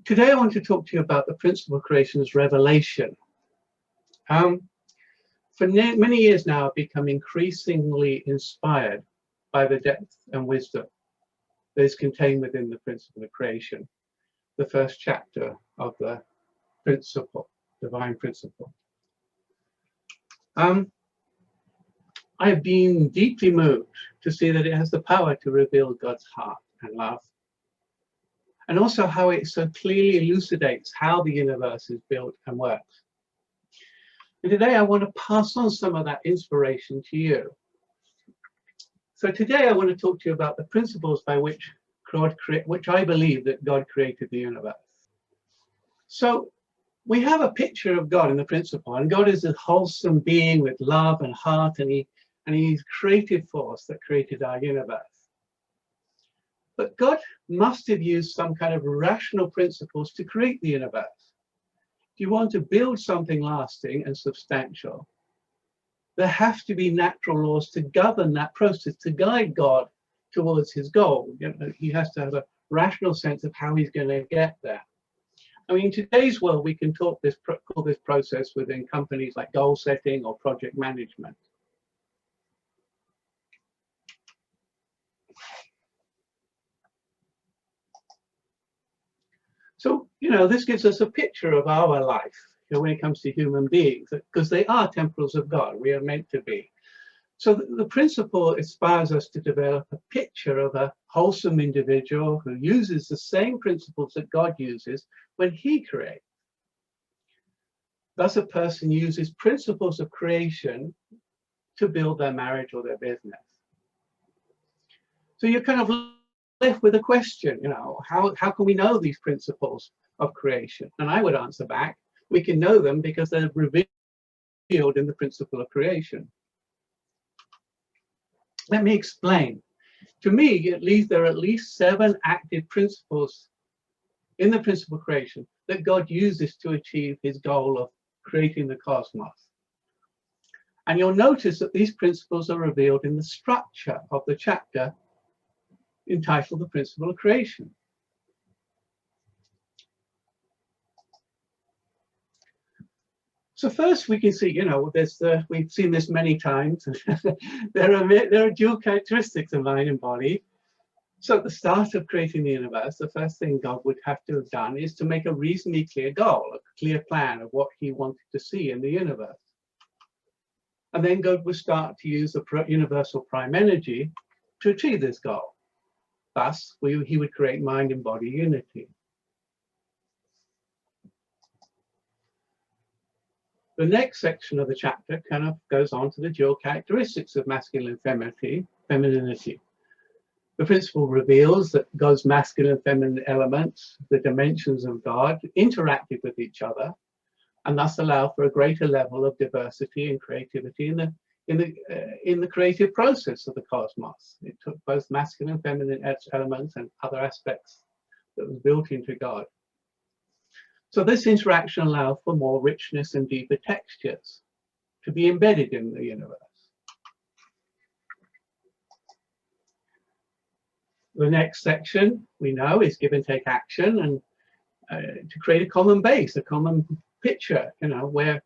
Today I want to talk to you about the principle of creation as revelation. For many years now, I've become increasingly inspired by the depth and wisdom that is contained within the principle of creation, the first chapter of the principle, divine principle. I have been deeply moved to see that it has the power to reveal God's heart and love, and also how it so clearly elucidates how the universe is built and works. And today I want to pass on some of that inspiration to you. So today I want to talk to you about the principles by which I believe that God created the universe. So we have a picture of God in the principle, and God is a wholesome being with love and heart, and he's creative force that created our universe. But God must have used some kind of rational principles to create the universe. If you want to build something lasting and substantial, there have to be natural laws to govern that process, to guide God towards his goal. You know, he has to have a rational sense of how he's going to get there. I mean, in today's world, we can call this process within companies like goal setting or project management. So, you know, this gives us a picture of our life, you know, when it comes to human beings, because they are temples of God. We are meant to be. So the principle inspires us to develop a picture of a wholesome individual who uses the same principles that God uses when he creates. Thus, a person uses principles of creation to build their marriage or their business. So you're kind of left with a question, you know, how can we know these principles of creation? And I would answer back, we can know them because they're revealed in the principle of creation. Let me explain. To me, there are at least 7 active principles in the principle of creation that God uses to achieve his goal of creating the cosmos. And you'll notice that these principles are revealed in the structure of the chapter entitled The Principle of Creation. So first we can see, you know, we've seen this many times. there are dual characteristics of mind and body. So at the start of creating the universe, the first thing God would have to have done is to make a reasonably clear goal, a clear plan of what he wanted to see in the universe. And then God would start to use the universal prime energy to achieve this goal. Thus, he would create mind and body unity. The next section of the chapter kind of goes on to the dual characteristics of masculine and femininity. The principle reveals that God's masculine and feminine elements, the dimensions of God, interacted with each other, and thus allow for a greater level of diversity and creativity in the creative process of the cosmos. It took both masculine and feminine elements and other aspects that was built into God. So this interaction allowed for more richness and deeper textures to be embedded in the universe. The next section, we know, is give and take action, and to create a common base, a common picture, you know, where,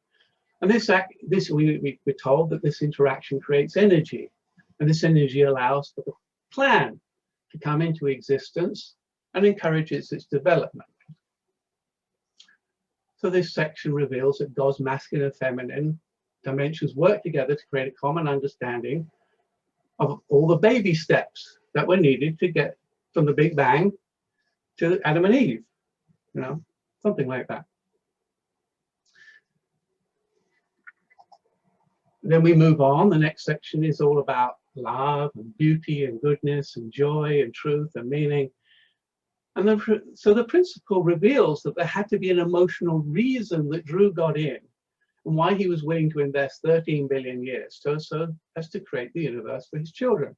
and we're told that this interaction creates energy, and this energy allows for the plan to come into existence and encourages its development. So this section reveals that God's masculine and feminine dimensions work together to create a common understanding of all the baby steps that were needed to get from the Big Bang to Adam and Eve, you know, something like that. Then we move on. The next section is all about love and beauty and goodness and joy and truth and meaning. And so the principle reveals that there had to be an emotional reason that drew God in, and why he was willing to invest 13 billion years so as to create the universe for his children.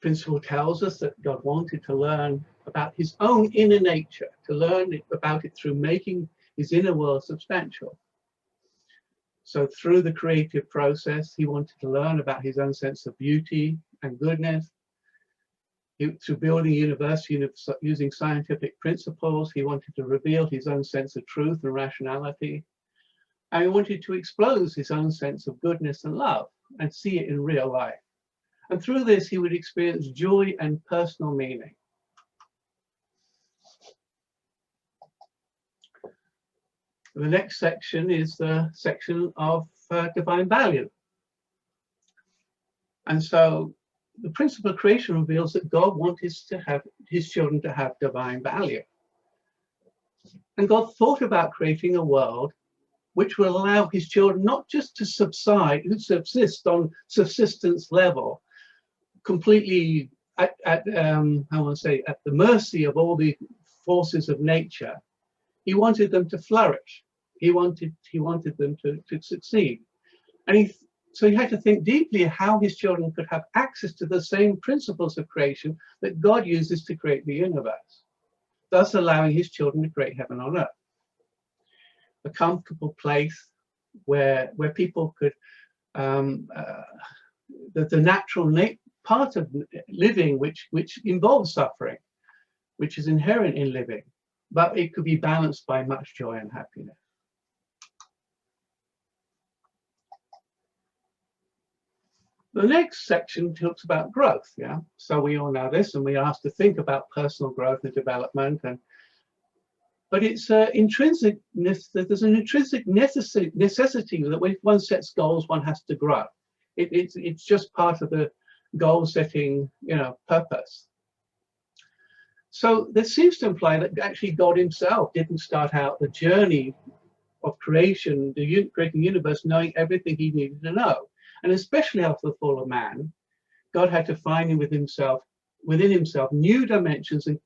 Principle tells us that God wanted to learn about his own inner nature, to learn about it through making his inner world substantial. So through the creative process, he wanted to learn about his own sense of beauty and goodness. through building a universe using scientific principles, he wanted to reveal his own sense of truth and rationality. And he wanted to expose his own sense of goodness and love and see it in real life. And through this, he would experience joy and personal meaning. The next section is the section of divine value. And so the principle of creation reveals that God wanted to have his children to have divine value. And God thought about creating a world which will allow his children not just to subsist on subsistence level, completely at the mercy of all the forces of nature. He wanted them to flourish. He wanted them to succeed. And so he had to think deeply how his children could have access to the same principles of creation that God uses to create the universe, thus allowing his children to create heaven on earth. A comfortable place where people could, the natural part of living, which involves suffering, which is inherent in living, but it could be balanced by much joy and happiness. The next section talks about growth, yeah? So we all know this, and we are asked to think about personal growth and development, but it's intrinsicness, there's an intrinsic necessity that when one sets goals, one has to grow. It's just part of the goal setting, purpose. So this seems to imply that actually God himself didn't start out the journey of creation, creating the universe, knowing everything he needed to know. And especially after the fall of man, God had to find within himself new dimensions and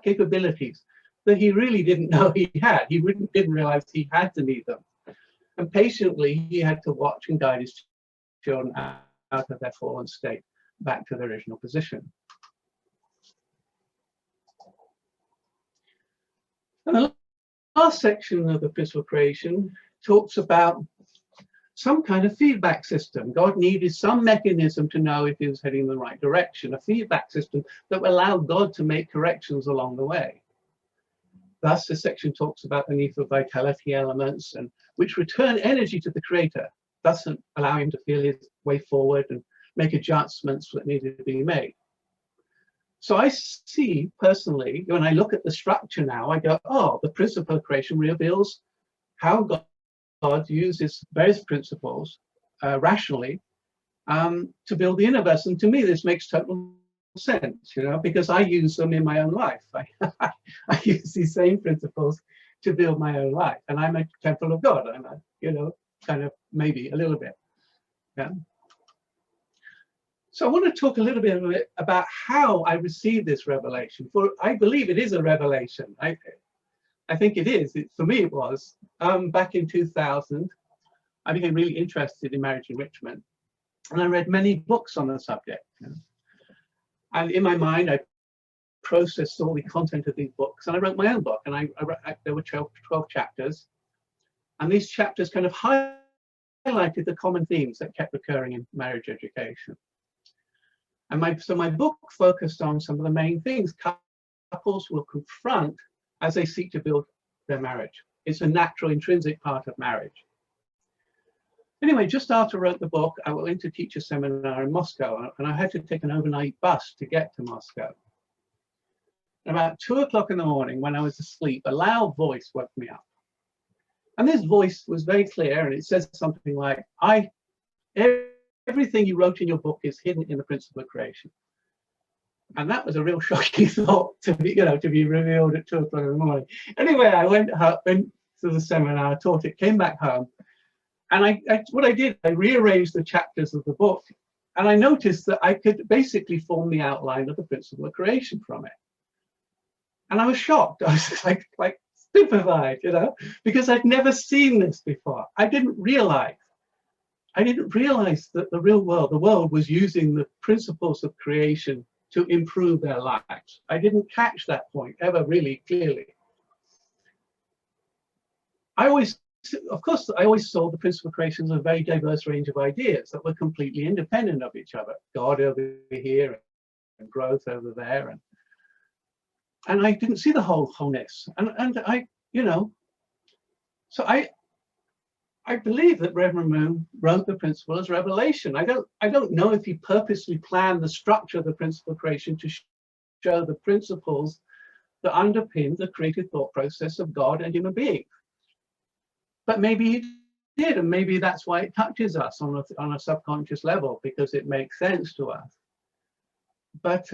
capabilities that he really didn't know he had. He didn't realize he had to need them. And patiently, he had to watch and guide his children out of their fallen state back to their original position. And the last section of the principle of creation talks about some kind of feedback system. God needed some mechanism to know if he was heading in the right direction, a feedback system that would allow God to make corrections along the way. Thus, this section talks about the need for vitality elements, and which return energy to the creator, thus allow him to feel his way forward and make adjustments that needed to be made. So I see personally, when I look at the structure now, I go, oh, the principle of creation reveals how God uses various principles rationally to build the universe. And to me, this makes total sense, because I use them in my own life. I use these same principles to build my own life. And I'm a temple of God. I'm kind of maybe a little bit. Yeah. So I want to talk a little bit about how I received this revelation. For I believe it is a revelation. I think it is. For me, it was. Back in 2000, I became really interested in marriage enrichment, and I read many books on the subject. And in my mind, I processed all the content of these books, and I wrote my own book. And there were 12 chapters, and these chapters kind of highlighted the common themes that kept recurring in marriage education. And my book focused on some of the main things couples will confront as they seek to build their marriage. It's a natural, intrinsic part of marriage. Anyway, just after I wrote the book, I went to teach a seminar in Moscow, and I had to take an overnight bus to get to Moscow. And about 2 o'clock in the morning, when I was asleep, a loud voice woke me up. And this voice was very clear, and it says something like, everything you wrote in your book is hidden in the principle of creation. And that was a real shocking thought to be revealed at 2 o'clock in the morning. Anyway, I went to the seminar, taught it, came back home, and what I did, I rearranged the chapters of the book, and I noticed that I could basically form the outline of the principle of creation from it. And I was shocked. I was like stupefied, because I'd never seen this before. I didn't realize that the world was using the principles of creation to improve their lives. I didn't catch that point ever really clearly. I always saw the principle of creation as a very diverse range of ideas that were completely independent of each other. God over here, growth over there, and I didn't see the wholeness, and I, you know, so I believe that Reverend Moon wrote the principle as revelation. I don't know if he purposely planned the structure of the principle of creation to show the principles that underpin the creative thought process of God and human beings. But maybe he did, and maybe that's why it touches us on a subconscious level, because it makes sense to us. But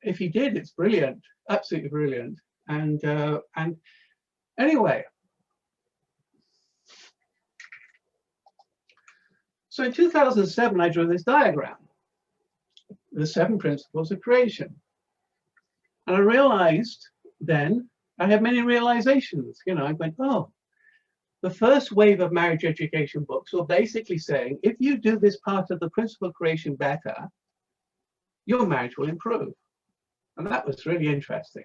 if he did, it's brilliant, absolutely brilliant. And anyway. So in 2007, I drew this diagram, the 7 principles of creation. And I realized then, I had many realizations, you know, I went, oh, the first wave of marriage education books were basically saying, if you do this part of the principle of creation better, your marriage will improve. And that was really interesting.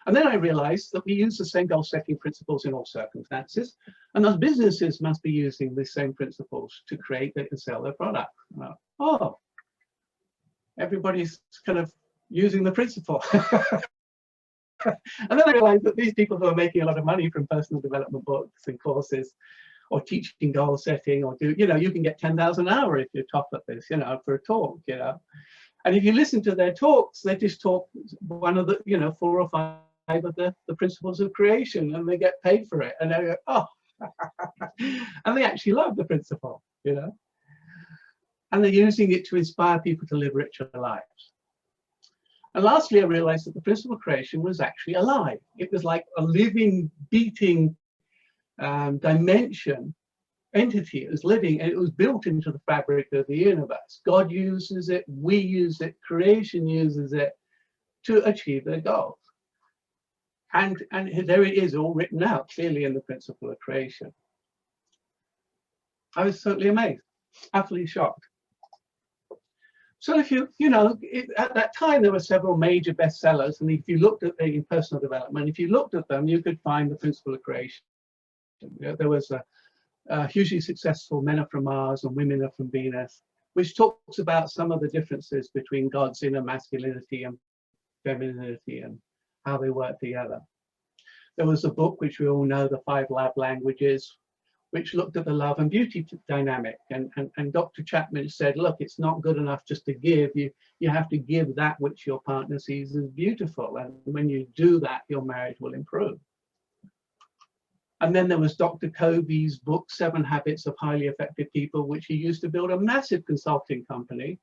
And then I realized that we use the same goal-setting principles in all circumstances, and those businesses must be using the same principles to create and sell their product. Oh, everybody's kind of using the principle. And then I realized that these people who are making a lot of money from personal development books and courses, or teaching goal setting, or do, you know, you can get 10,000 an hour if you're top at this, you know, for a talk, you know. And if you listen to their talks, they just talk one of the, you know, 4 or 5 of the principles of creation, and they get paid for it, and they go, oh, and they actually love the principle, you know, and they're using it to inspire people to live richer lives. And lastly, I realized that the principle of creation was actually alive. It was like a living, beating dimension, entity. It was living, and it was built into the fabric of the universe. God uses it, we use it, creation uses it to achieve their goals. And there it is, all written out clearly in the principle of creation. I was totally amazed, utterly shocked. So if you know, at that time there were several major bestsellers, and if you looked at in personal development, if you looked at them, you could find the principle of creation. There was a hugely successful Men Are From Mars and Women Are From Venus, which talks about some of the differences between God's inner masculinity and femininity and how they work together. There was a book which we all know, The 5 Love Languages, which looked at the love and beauty dynamic. And Dr. Chapman said, look, it's not good enough just to give. You have to give that which your partner sees as beautiful. And when you do that, your marriage will improve. And then there was Dr. Covey's book, 7 Habits of Highly Effective People, which he used to build a massive consulting company.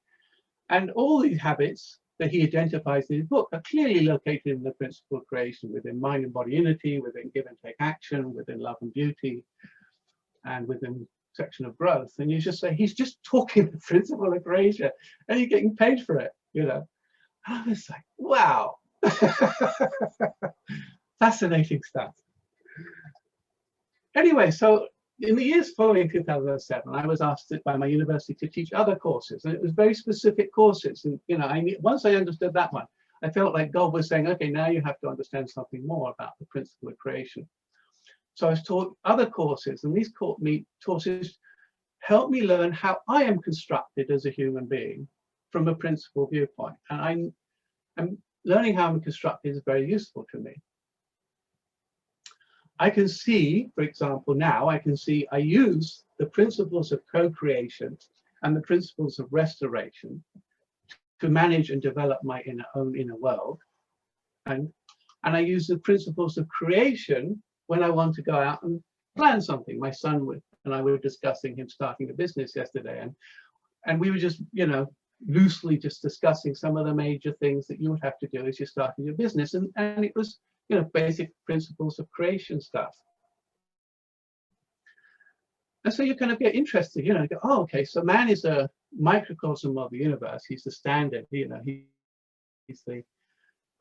And all these habits that he identifies in his book are clearly located in the principle of creation, within mind and body unity, within give and take action, within love and beauty, and within section of growth. And you just say, he's just talking the principle of creation, and you're getting paid for it, you know. And I was like, wow. Fascinating stuff. Anyway, so in the years following 2007, I was asked by my university to teach other courses, and it was very specific courses. And you know, once I understood that one, I felt like God was saying, okay, now you have to understand something more about the principle of creation. So I was taught other courses, and these courses helped me learn how I am constructed as a human being from a principle viewpoint. And I'm learning how I'm constructed is very useful to me. I can see, for example, now I use the principles of co-creation and the principles of restoration to manage and develop my own inner world. And I use the principles of creation when I want to go out and plan something. My son and I were discussing him starting a business yesterday, and we were just, you know, loosely just discussing some of the major things that you would have to do as you're starting your business. And it was, you know, basic principles of creation stuff. And so you kind of get interested, you know, go, oh, okay, so man is a microcosm of the universe. He's the standard, you know, he's the,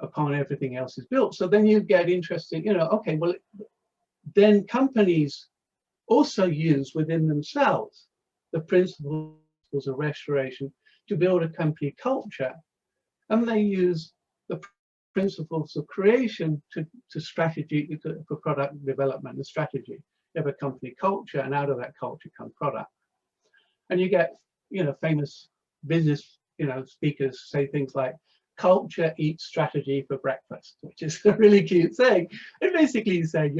upon everything else is built. So then you get interested, you know, okay, well, then companies also use within themselves the principles of restoration to build a company culture. And they use the principles of creation to strategy for product development and strategy. You have a company culture, and out of that culture come product. And you get, you know, famous business speakers say things like, culture eats strategy for breakfast, which is a really cute saying. It basically saying,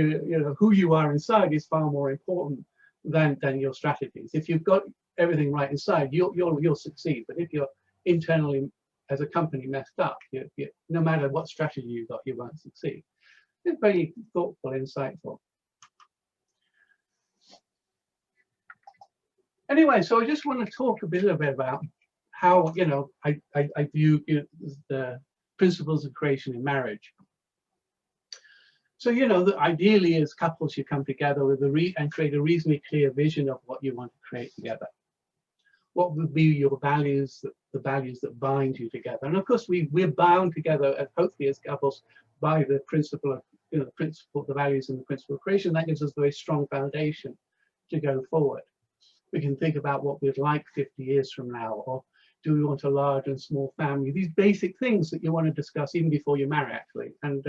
who you are inside is far more important than your strategies. If you've got everything right inside, you'll succeed. But if you're internally, as a company, messed up, no matter what strategy you've got, you won't succeed. It's very thoughtful, insightful. Anyway, so I just want to talk a little bit about how I view the principles of creation in marriage. So that ideally, as couples, you come together with and create a reasonably clear vision of what you want to create together. What would be your values, the values that bind you together? And of course, we're bound together, and hopefully as couples, by the principle of the values and the principle of creation. That gives us a very strong foundation to go forward. We can think about what we'd like 50 years from now, or do we want a large and small family? These basic things that you want to discuss even before you marry, actually. And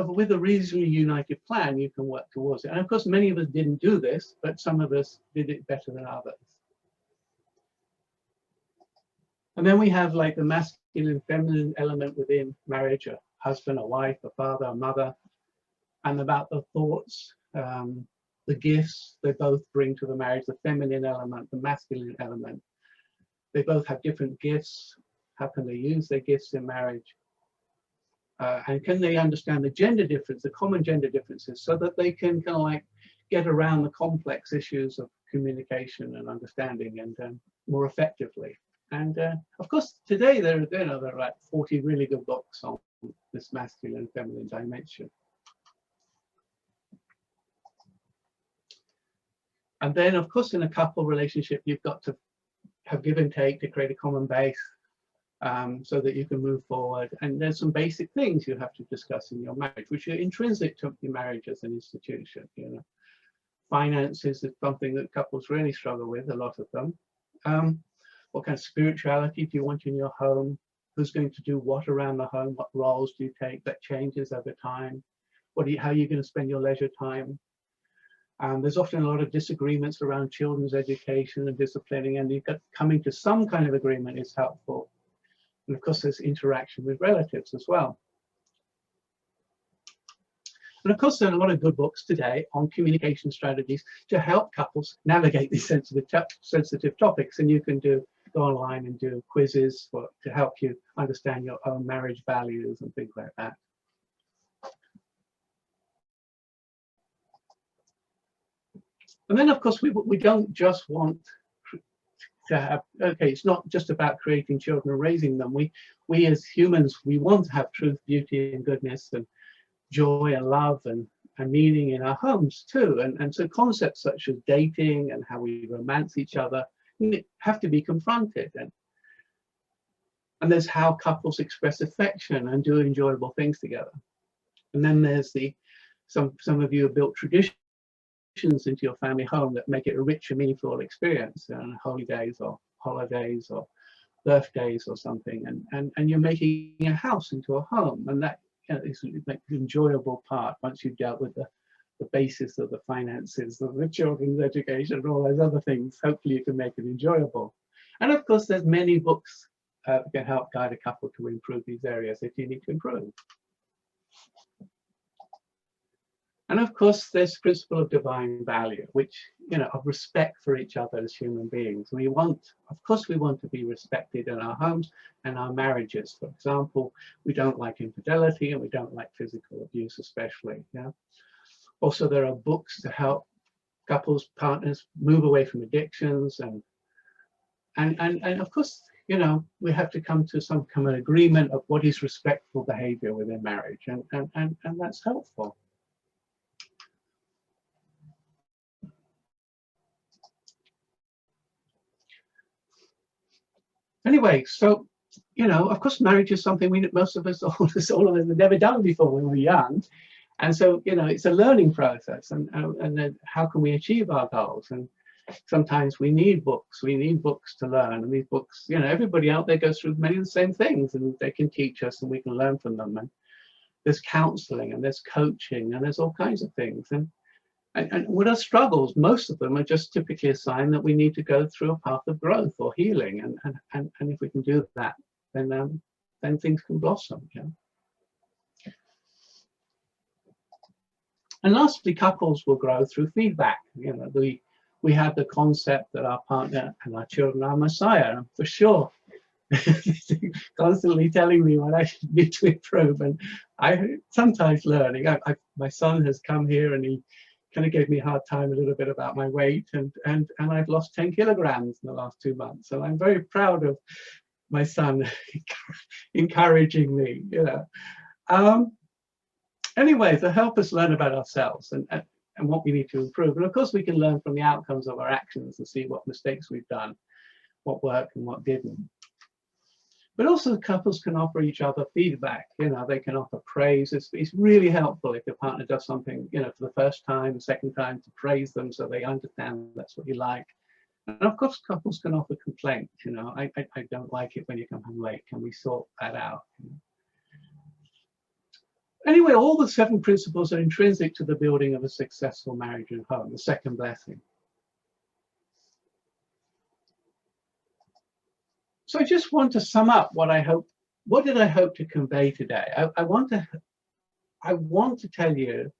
with a reasonably united plan, you can work towards it. And of course, many of us didn't do this, but some of us did it better than others. And then we have like the masculine and feminine element within marriage, a husband, a wife, a father, a mother, and about the thoughts, the gifts they both bring to the marriage, the feminine element, the masculine element. They both have different gifts. How can they use their gifts in marriage? And can they understand the gender difference, the common gender differences, so that they can kind of like get around the complex issues of communication and understanding and more effectively. And of course, today there are like 40 really good books on this masculine and feminine dimension. And then, of course, in a couple relationship, you've got to have give and take to create a common base so that you can move forward. And there's some basic things you have to discuss in your marriage, which are intrinsic to your marriage as an institution. Finances is something that couples really struggle with, a lot of them. What kind of spirituality do you want in your home? Who's going to do what around the home? What roles do you take? That changes over time. How are you going to spend your leisure time? There's often a lot of disagreements around children's education and disciplining, and coming to some kind of agreement is helpful. And of course, there's interaction with relatives as well. And of course, there are a lot of good books today on communication strategies to help couples navigate these sensitive topics. And you can go online and do quizzes to help you understand your own marriage values and things like that. And then, of course, we don't just want to have, it's not just about creating children and raising them. We as humans, we want to have truth, beauty, and goodness, and joy and love and meaning in our homes too. And so concepts such as dating and how we romance each other have to be confronted. And there's how couples express affection and do enjoyable things together. And then there's some of you have built traditions into your family home that make it a rich and meaningful experience, holy days or holidays or birthdays or something, and you're making a house into a home, and that is an enjoyable part once you've dealt with the basis of the finances of the children's education and all those other things. Hopefully you can make it enjoyable. And of course there's many books that can help guide a couple to improve these areas if you need to improve. And of course, there's the principle of divine value, which, of respect for each other as human beings. Of course, we want to be respected in our homes and our marriages. For example, we don't like infidelity and we don't like physical abuse, especially. Also, there are books to help couples, partners move away from addictions. And of course, we have to come to some kind of agreement of what is respectful behavior within marriage. And that's helpful. Anyway, so, of course, marriage is something most of us, all of us have never done before when we were young. And so, it's a learning process. And then how can we achieve our goals? And sometimes we need books. We need books to learn. And these books, everybody out there goes through many of the same things, and they can teach us and we can learn from them. And there's counseling and there's coaching and there's all kinds of things. And And with our struggles, most of them are just typically a sign that we need to go through a path of growth or healing. And if we can do that, then things can blossom. Yeah? And lastly, couples will grow through feedback. You know, we have the concept that our partner and our children are Messiah, and for sure. Constantly telling me what I should do to improve, and I sometimes learning. My son has come here and he kind of gave me a hard time a little bit about my weight, and I've lost 10 kilograms in the last 2 months, and I'm very proud of my son encouraging me. You know. Anyway, to help us learn about ourselves and what we need to improve, and of course we can learn from the outcomes of our actions and see what mistakes we've done, what worked and what didn't. But also couples can offer each other feedback. You know, they can offer praise. It's really helpful if your partner does something, you know, for the first time, the second time, to praise them so they understand that's what you like. And of course, couples can offer complaints. You know, I don't like it when you come home late. Can we sort that out? Anyway, all the 7 principles are intrinsic to the building of a successful marriage and home, the second blessing. So I just want to sum up what did I hope to convey today? I wanted to tell you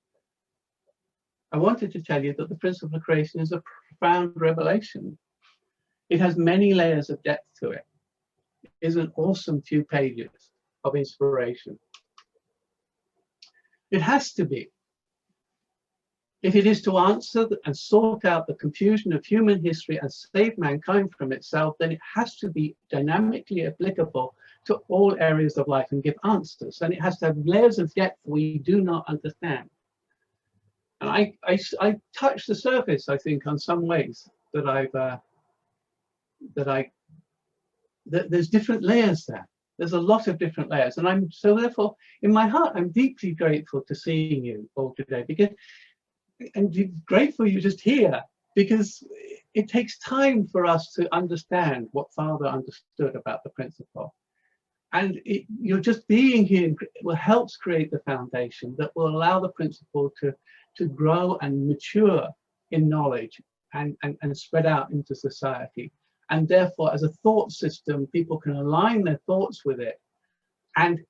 that the principle of creation is a profound revelation. It has many layers of depth to it. It is an awesome few pages of inspiration. It has to be. If it is to answer and sort out the confusion of human history and save mankind from itself, then it has to be dynamically applicable to all areas of life and give answers. And it has to have layers of depth we do not understand. And I touched the surface, I think, on some ways that there's different layers there. There's a lot of different layers. And so therefore, in my heart, I'm deeply grateful to seeing you all today, and grateful you're just here, because it takes time for us to understand what Father understood about the principle. And you're just being here helps create the foundation that will allow the principle to grow and mature in knowledge and spread out into society. And therefore, as a thought system, people can align their thoughts with it and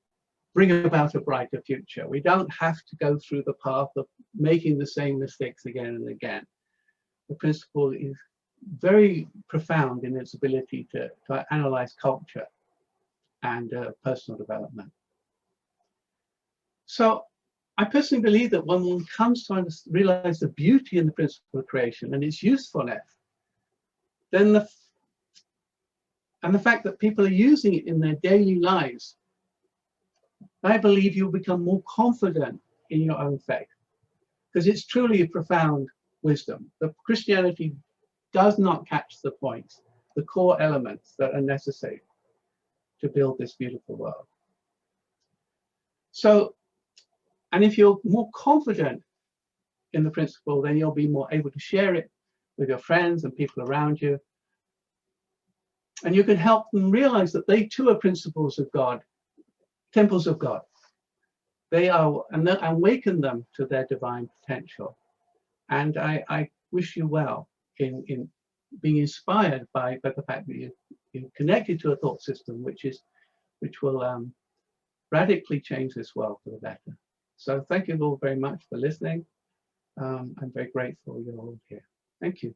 bring about a brighter future. We don't have to go through the path of making the same mistakes again and again. The principle is very profound in its ability to analyze culture and personal development. So I personally believe that when one comes to realize the beauty in the principle of creation and its usefulness, then the fact that people are using it in their daily lives, I believe you'll become more confident in your own faith, because it's truly a profound wisdom. The Christianity does not catch the points, the core elements that are necessary to build this beautiful world. So, and if you're more confident in the principle, then you'll be more able to share it with your friends and people around you. And you can help them realize that they too are principles of God, temples of God. They are, and awaken them to their divine potential. And I wish you well in being inspired by the fact that you're connected to a thought system which will radically change this world for the better. So thank you all very much for listening. I'm very grateful you're all here. Thank you.